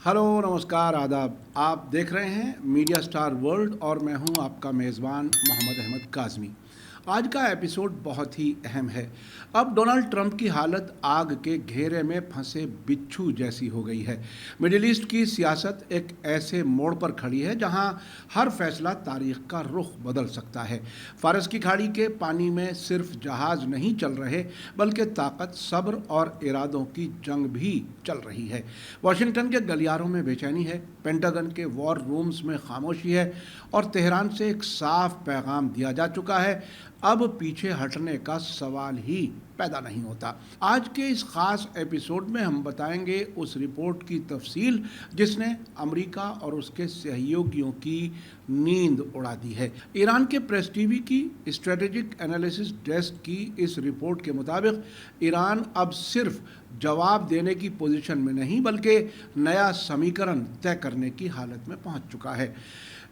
Hello, नमस्कार, आदाब। आप देख रहे हैं मीडिया स्टार वर्ल्ड और मैं हूं आपका मेज़बान मोहम्मद अहमद काज़मी। आज का एपिसोड बहुत ही अहम है। अब डोनाल्ड ट्रंप की हालत आग के घेरे में फंसे बिच्छू जैसी हो गई है। मिडिल ईस्ट की सियासत एक ऐसे मोड़ पर खड़ी है जहां हर फैसला तारीख का रुख बदल सकता है। फारस की खाड़ी के पानी में सिर्फ जहाज नहीं चल रहे, बल्कि ताकत, सब्र और इरादों की जंग भी चल रही है। वाशिंगटन के गलियारों में बेचैनी है, पेंटागन के वॉर रूम्स में खामोशी है और तेहरान से एक साफ पैगाम दिया जा चुका है, अब पीछे हटने का सवाल ही पैदा नहीं होता। आज के इस खास एपिसोड में हम बताएंगे उस रिपोर्ट की तफसील जिसने अमेरिका और उसके सहयोगियों की नींद उड़ा दी है। ईरान के प्रेस टीवी की स्ट्रेटेजिक एनालिसिस डेस्क की इस रिपोर्ट के मुताबिक ईरान अब सिर्फ जवाब देने की पोजीशन में नहीं, बल्कि नया समीकरण तय करने की हालत में पहुंच चुका है।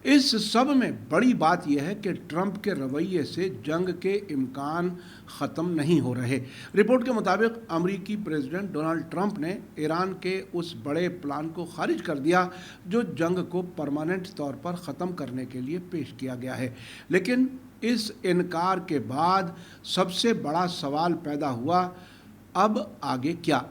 इस सब में बड़ी बात यह है कि ट्रंप के रवैये से जंग के इम्कान ख़त्म नहीं हो रहे। रिपोर्ट के मुताबिक अमेरिकी प्रेसिडेंट डोनाल्ड ट्रंप ने ईरान के उस बड़े प्लान को खारिज कर दिया जो जंग को परमानेंट तौर पर ख़त्म करने के लिए पेश किया गया है। लेकिन इस इनकार के बाद सबसे बड़ा सवाल पैदा हुआ, अब आगे क्या?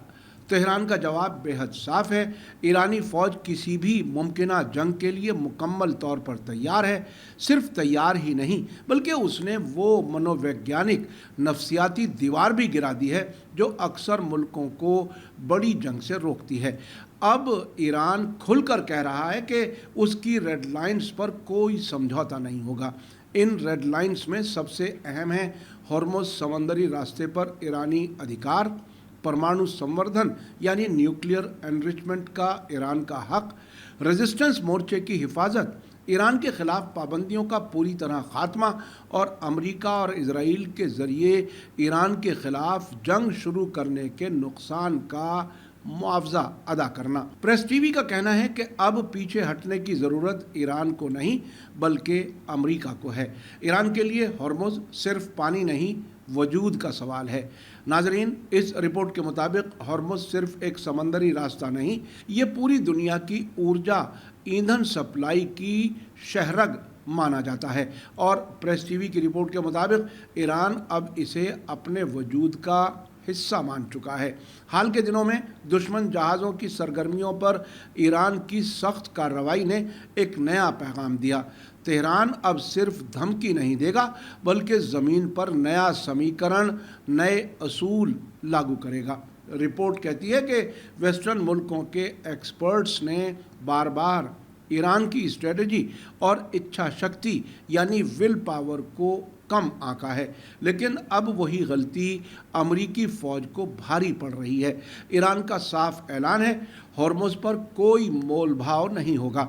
तेहरान का जवाब बेहद साफ है। ईरानी फ़ौज किसी भी मुमकिना जंग के लिए मुकम्मल तौर पर तैयार है। सिर्फ तैयार ही नहीं, बल्कि उसने वो मनोवैज्ञानिक नफसियाती दीवार भी गिरा दी है जो अक्सर मुल्कों को बड़ी जंग से रोकती है। अब ईरान खुलकर कह रहा है कि उसकी रेड लाइंस पर कोई समझौता नहीं होगा। इन रेड लाइंस में सबसे अहम है हॉर्मुज़ समंदरी रास्ते पर ईरानी अधिकार, परमाणु संवर्धन यानी न्यूक्लियर एनरिचमेंट का ईरान का हक, रेजिस्टेंस मोर्चे की हिफाजत, ईरान के खिलाफ पाबंदियों का पूरी तरह खात्मा और अमेरिका और इजराइल के ज़रिए ईरान के खिलाफ जंग शुरू करने के नुकसान का मुआवजा अदा करना। प्रेस टीवी का कहना है कि अब पीछे हटने की ज़रूरत ईरान को नहीं, बल्कि अमेरिका को है। ईरान के लिए हॉर्मुज़ सिर्फ पानी नहीं, वजूद का सवाल है। नाजरीन, इस रिपोर्ट के मुताबिक हॉर्मुज़ सिर्फ एक समंदरी रास्ता नहीं, ये पूरी दुनिया की ऊर्जा ईंधन सप्लाई की शहरग माना जाता है। और प्रेस टीवी की रिपोर्ट के मुताबिक ईरान अब इसे अपने वजूद का हिस्सा मान चुका है। हाल के दिनों में दुश्मन जहाज़ों की सरगर्मियों पर ईरान की सख्त कार्रवाई ने एक नया पैगाम दिया। तेहरान अब सिर्फ धमकी नहीं देगा, बल्कि ज़मीन पर नया समीकरण, नए असूल लागू करेगा। रिपोर्ट कहती है कि वेस्टर्न मुल्कों के एक्सपर्ट्स ने बार बार ईरान की स्ट्रेटजी और इच्छा शक्ति यानी विल पावर को कम आंका है, लेकिन अब वही गलती अमेरिकी फ़ौज को भारी पड़ रही है। ईरान का साफ ऐलान है, हॉर्मुज़ पर कोई मोल भाव नहीं होगा।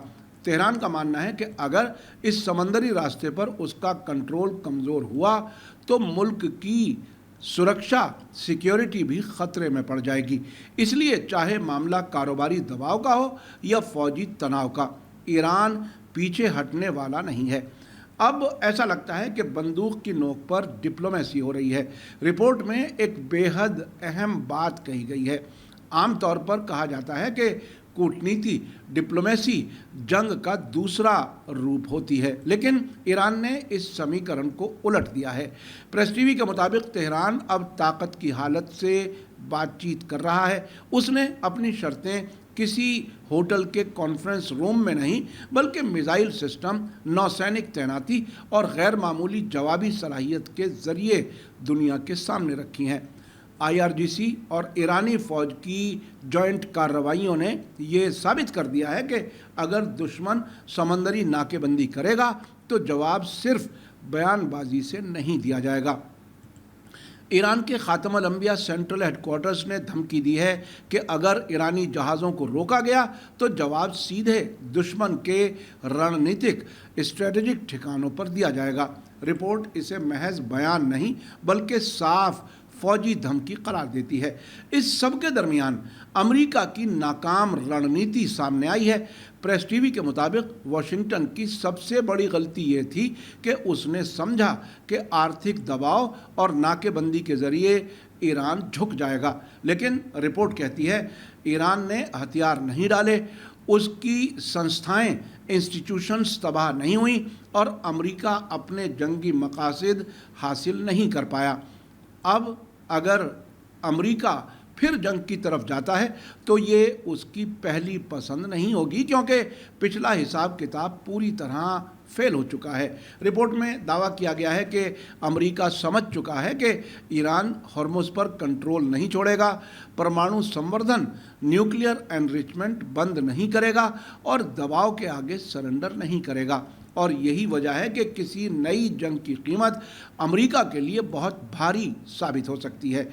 तेहरान का मानना है कि अगर इस समंदरी रास्ते पर उसका कंट्रोल कमज़ोर हुआ तो मुल्क की सुरक्षा, सिक्योरिटी भी ख़तरे में पड़ जाएगी। इसलिए चाहे मामला कारोबारी दबाव का हो या फ़ौजी तनाव का, ईरान पीछे हटने वाला नहीं है। अब ऐसा लगता है कि बंदूक की नोक पर डिप्लोमेसी हो रही है। रिपोर्ट में एक बेहद अहम बात कही गई है। आमतौर पर कहा जाता है कि कूटनीति, डिप्लोमेसी जंग का दूसरा रूप होती है, लेकिन ईरान ने इस समीकरण को उलट दिया है। प्रेस टीवी के मुताबिक तेहरान अब ताकत की हालत से बातचीत कर रहा है। उसने अपनी शर्तें किसी होटल के कॉन्फ्रेंस रूम में नहीं, बल्कि मिसाइल सिस्टम, नौसैनिक तैनाती और गैर मामूली जवाबी सलाहियत के ज़रिए दुनिया के सामने रखी हैं। IRGC और ईरानी फ़ौज की जॉइंट कार्रवाइयों ने ये साबित कर दिया है कि अगर दुश्मन समंदरी नाकेबंदी करेगा तो जवाब सिर्फ बयानबाजी से नहीं दिया जाएगा। ईरान के ख़ातमुल अंबिया सेंट्रल हेडक्वार्टर्स ने धमकी दी है कि अगर ईरानी जहाज़ों को रोका गया तो जवाब सीधे दुश्मन के रणनीतिक स्ट्रेटेजिक ठिकानों पर दिया जाएगा। रिपोर्ट इसे महज बयान नहीं, बल्कि साफ फौजी धमकी करार देती है। इस सब के दरमियान अमेरिका की नाकाम रणनीति सामने आई है। प्रेस टीवी के मुताबिक वाशिंगटन की सबसे बड़ी गलती ये थी कि उसने समझा कि आर्थिक दबाव और नाकेबंदी के ज़रिए ईरान झुक जाएगा, लेकिन रिपोर्ट कहती है ईरान ने हथियार नहीं डाले, उसकी संस्थाएं, इंस्टीट्यूशंस तबाह नहीं हुई और अमेरिका अपने जंगी मकासद हासिल नहीं कर पाया। अब अगर अमेरिका फिर जंग की तरफ जाता है तो ये उसकी पहली पसंद नहीं होगी, क्योंकि पिछला हिसाब किताब पूरी तरह फेल हो चुका है। रिपोर्ट में दावा किया गया है कि अमेरिका समझ चुका है कि ईरान हॉर्मुज़ पर कंट्रोल नहीं छोड़ेगा, परमाणु संवर्धन, न्यूक्लियर एनरिचमेंट बंद नहीं करेगा और दबाव के आगे सरेंडर नहीं करेगा। और यही वजह है कि किसी नई जंग की कीमत अमेरिका के लिए बहुत भारी साबित हो सकती है।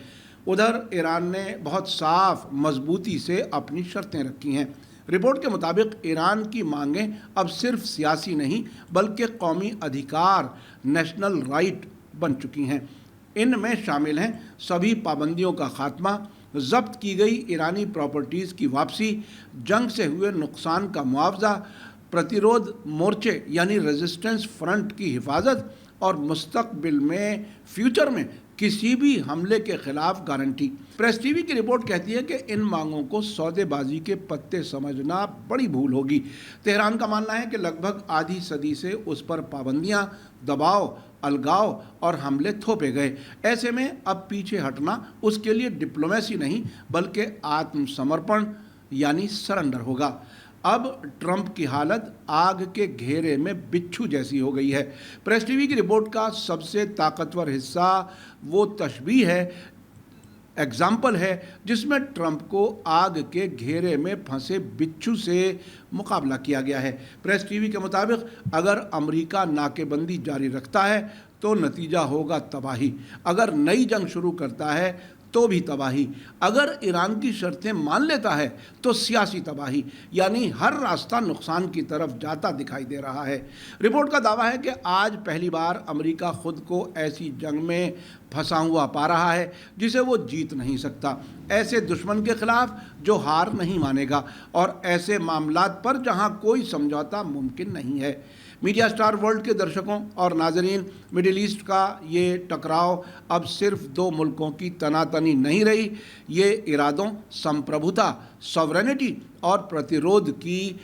उधर ईरान ने बहुत साफ मजबूती से अपनी शर्तें रखी हैं। रिपोर्ट के मुताबिक ईरान की मांगें अब सिर्फ सियासी नहीं बल्कि कौमी अधिकार, नेशनल राइट बन चुकी हैं। इनमें शामिल हैं सभी पाबंदियों का खात्मा, जब्त की गई ईरानी प्रॉपर्टीज़ की वापसी, जंग से हुए नुकसान का मुआवजा, प्रतिरोध मोर्चे यानी रेजिस्टेंस फ्रंट की हिफाजत और मुस्तकबिल में, फ्यूचर में किसी भी हमले के खिलाफ गारंटी। प्रेस टीवी की रिपोर्ट कहती है कि इन मांगों को सौदेबाजी के पत्ते समझना बड़ी भूल होगी। तेहरान का मानना है कि लगभग आधी सदी से उस पर पाबंदियां, दबाव, अलगाव और हमले थोपे गए। ऐसे में अब पीछे हटना उसके लिए डिप्लोमेसी नहीं बल्कि आत्मसमर्पण यानी सरेंडर होगा। अब ट्रंप की हालत आग के घेरे में बिच्छू जैसी हो गई है। प्रेस टीवी की रिपोर्ट का सबसे ताकतवर हिस्सा वो तशबीह है, एग्जाम्पल है, जिसमें ट्रंप को आग के घेरे में फंसे बिच्छू से मुकाबला किया गया है। प्रेस टीवी के मुताबिक अगर अमेरिका नाकेबंदी जारी रखता है तो नतीजा होगा तबाही, अगर नई जंग शुरू करता है तो भी तबाही, अगर ईरान की शर्तें मान लेता है तो सियासी तबाही, यानी हर रास्ता नुकसान की तरफ जाता दिखाई दे रहा है। रिपोर्ट का दावा है कि आज पहली बार अमेरिका खुद को ऐसी जंग में फंसा हुआ पा रहा है जिसे वो जीत नहीं सकता, ऐसे दुश्मन के खिलाफ जो हार नहीं मानेगा और ऐसे मामलात पर जहां कोई समझौता मुमकिन नहीं है। मीडिया स्टार वर्ल्ड के दर्शकों और नाजरीन, मिडिल ईस्ट का ये टकराव अब सिर्फ दो मुल्कों की तनातनी नहीं रही, ये इरादों, संप्रभुता, सॉवरेनिटी और प्रतिरोध की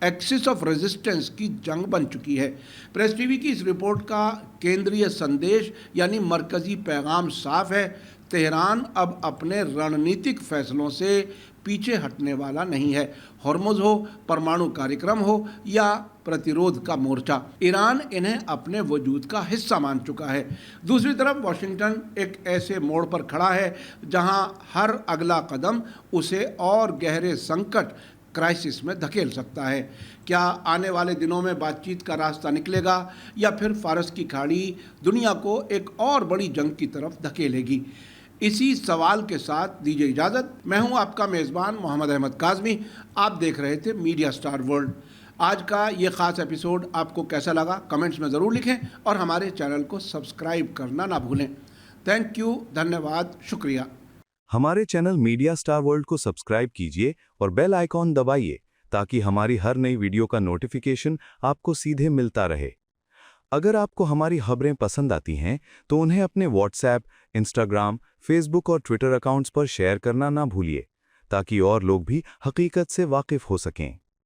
एक्सिस ऑफ रेजिस्टेंस की जंग बन चुकी है। प्रेस टीवी की इस रिपोर्ट का केंद्रीय संदेश यानी मरकजी पैगाम साफ है, तेहरान अब अपने रणनीतिक फैसलों से पीछे हटने वाला नहीं है। हॉर्मुज़ हो, परमाणु कार्यक्रम हो या प्रतिरोध का मोर्चा, ईरान इन्हें अपने वजूद का हिस्सा मान चुका है। दूसरी तरफ वाशिंगटन एक ऐसे मोड़ पर खड़ा है जहां हर अगला कदम उसे और गहरे संकट, क्राइसिस में धकेल सकता है। क्या आने वाले दिनों में बातचीत का रास्ता निकलेगा या फिर फारस की खाड़ी दुनिया को एक और बड़ी जंग की तरफ धकेलेगी? इसी सवाल के साथ दीजिए इजाज़त। मैं हूं आपका मेज़बान मोहम्मद अहमद काज़मी। आप देख रहे थे मीडिया स्टार वर्ल्ड। आज का ये ख़ास एपिसोड आपको कैसा लगा कमेंट्स में ज़रूर लिखें और हमारे चैनल को सब्सक्राइब करना ना भूलें। थैंक यू, धन्यवाद, शुक्रिया। हमारे चैनल मीडिया स्टार वर्ल्ड को सब्सक्राइब कीजिए और बेल आइकॉन दबाइए ताकि हमारी हर नई वीडियो का नोटिफिकेशन आपको सीधे मिलता रहे। अगर आपको हमारी खबरें पसंद आती हैं तो उन्हें अपने व्हाट्सएप, इंस्टाग्राम, फेसबुक और ट्विटर अकाउंट्स पर शेयर करना ना भूलिए ताकि और लोग भी हकीकत से वाकिफ हो सकें।